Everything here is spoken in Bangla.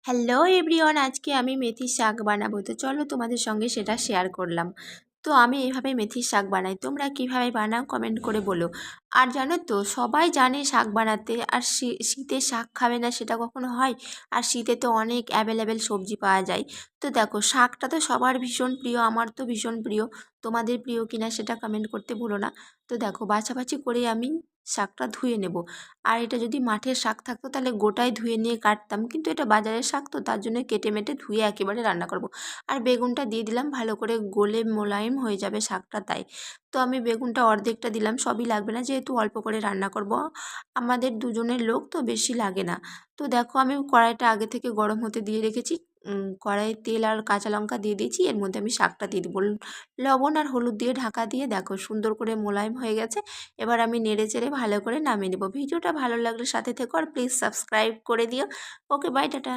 হ্যালো এভরিওয়ান, আজকে আমি মেথির শাক বানাবো। তো চলো তোমাদের সঙ্গে সেটা শেয়ার করলাম। তো আমি এভাবে মেথির শাক বানাই, তোমরা কিভাবে বানাও কমেন্ট করে বলো। আর জানো তো, সবাই জানে শাক বানাতে, আর শীতে শাক খাবে না সেটা কখনো হয়? আর শীতে তো অনেক অ্যাভেলেবেল সবজি পাওয়া যায়। তো দেখো, শাকটা তো সবার ভীষণ প্রিয়, আমার তো ভীষণ প্রিয়। তোমাদের প্রিয় কিনা সেটা কমেন্ট করতে ভুলো না। তো দেখো, বাছাবাছি করে আমি শাকটা ধুয়ে নেব। আর এটা যদি মাঠের শাক থাকতো তাহলে গোটায় ধুয়ে নিয়ে কাটতাম, কিন্তু এটা বাজারের শাক, তো তার জন্য কেটে মেটে ধুয়ে একেবারে রান্না করব। আর বেগুনটা দিয়ে দিলাম, ভালো করে গলে মোলায়েম হয়ে যাবে শাকটা, তাই। তো আমি বেগুনটা অর্ধেকটা দিলাম, সবই লাগবে না যেহেতু অল্প করে রান্না করব। আমাদের দুজনের লোক তো, বেশি লাগে না। তো দেখো, আমি কড়াইটা আগে থেকে গরম হতে দিয়ে রেখেছি। কড়াইয়ে তেল আর কাঁচা লঙ্কা দিয়ে দিয়েছি, এর মধ্যে আমি শাকটা দিয়ে দেবো। লবণ আর হলুদ দিয়ে ঢাকা দিয়ে দেখো সুন্দর করে মোলায়েম হয়ে গেছে। এবার আমি নেড়ে চেড়ে ভালো করে নামিয়ে নেব। ভিডিওটা ভালো লাগলে সাথে থেকো, আর প্লিজ সাবস্ক্রাইব করে দিও। ওকে, বাই, টাটা।